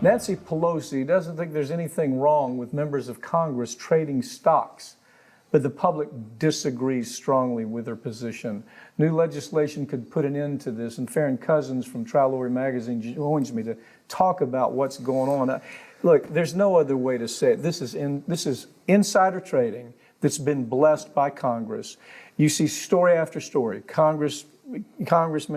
Nancy Pelosi doesn't think there's anything wrong with members of Congress trading stocks, but the public disagrees strongly with her position. New legislation could put an end to this, and Farron Cousins from Trial Lawyer Magazine joins me to talk about what's going on. Look, there's no other way to say it. This is insider trading that's been blessed by Congress. You see story after story. Congressman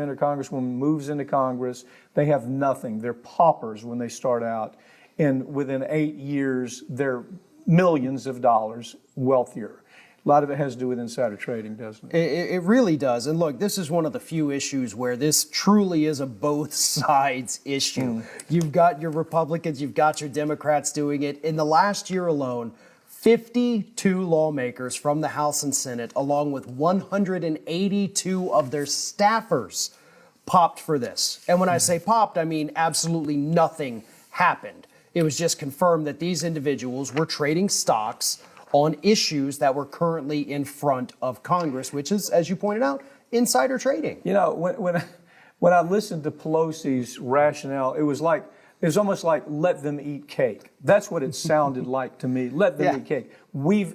or congresswoman moves into Congress. They have nothing. They're paupers when they start out. And within 8 years, they're millions of dollars wealthier. A lot of it has to do with insider trading, doesn't it? It really does. And look, this is one of the few issues where this truly is a both sides issue. You've got your Republicans, you've got your Democrats doing it. In the last year alone, 52 lawmakers from the House and Senate, along with 182 of their staffers, popped for this. And when I say popped, I mean absolutely nothing happened. It was just confirmed that these individuals were trading stocks on issues that were currently in front of Congress, which is, as you pointed out, insider trading. You know, when I listened to Pelosi's rationale, it was almost like let them eat cake. That's what it sounded like to me. Let them eat cake. We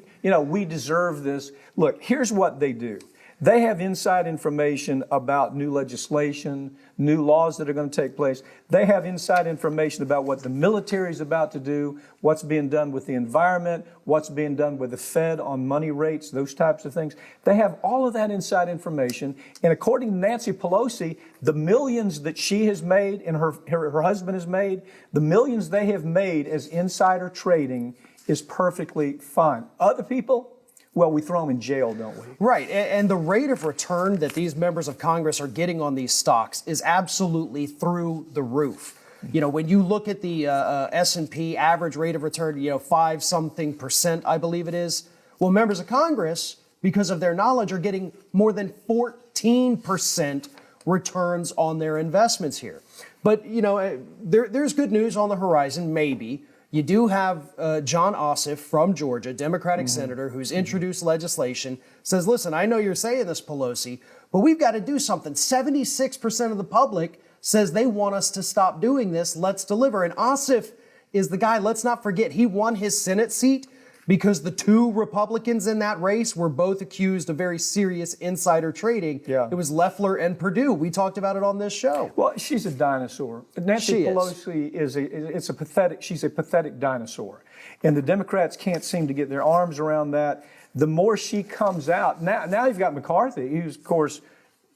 deserve this. Look, here's what they do. They have inside information about new legislation, new laws that are going to take place. They have inside information about what the military is about to do, what's being done with the environment, what's being done with the Fed on money rates, those types of things. They have all of that inside information. And according to Nancy Pelosi, the millions that she has made and her husband has made, the millions they have made as insider trading is perfectly fine. Other people, well, we throw them in jail, don't we? Right. And the rate of return that these members of Congress are getting on these stocks is absolutely through the roof. You know, when you look at the S&P average rate of return, 5-something%, I believe it is. Well, members of Congress, because of their knowledge, are getting more than 14% returns on their investments here. But, there's good news on the horizon, maybe. You do have Jon Ossoff from Georgia, Democratic senator, who's introduced legislation, says, listen, I know you're saying this, Pelosi, but we've got to do something. 76% of the public says they want us to stop doing this. Let's deliver. And Ossoff is the guy, let's not forget, he won his Senate seat because the two Republicans in that race were both accused of very serious insider trading. Yeah. It was Loeffler and Perdue. We talked about it on this show. Well, she's a dinosaur. Nancy Pelosi she's a pathetic dinosaur. And the Democrats can't seem to get their arms around that. The more she comes out, now you've got McCarthy, who's, of course,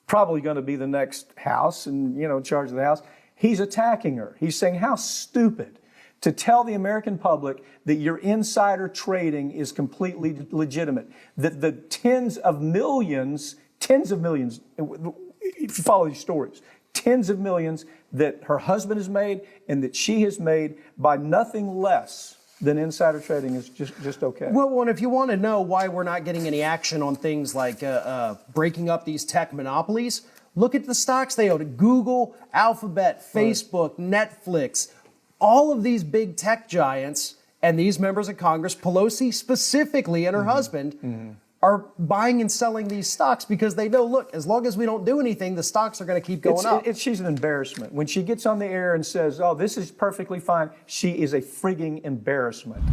probably going to be the next House and, in charge of the House. He's attacking her. He's saying, how stupid to tell the American public that your insider trading is completely legitimate, that the tens of millions, if you follow these stories, tens of millions that her husband has made and that she has made by nothing less than insider trading is just okay. Well, and if you want to know why we're not getting any action on things like breaking up these tech monopolies, look at the stocks they own. Google, Alphabet, Facebook, Netflix, all of these big tech giants and these members of Congress, Pelosi specifically and her husband, are buying and selling these stocks because they know, look, as long as we don't do anything, the stocks are going to keep going up. She's an embarrassment. When she gets on the air and says, oh, this is perfectly fine, she is a frigging embarrassment.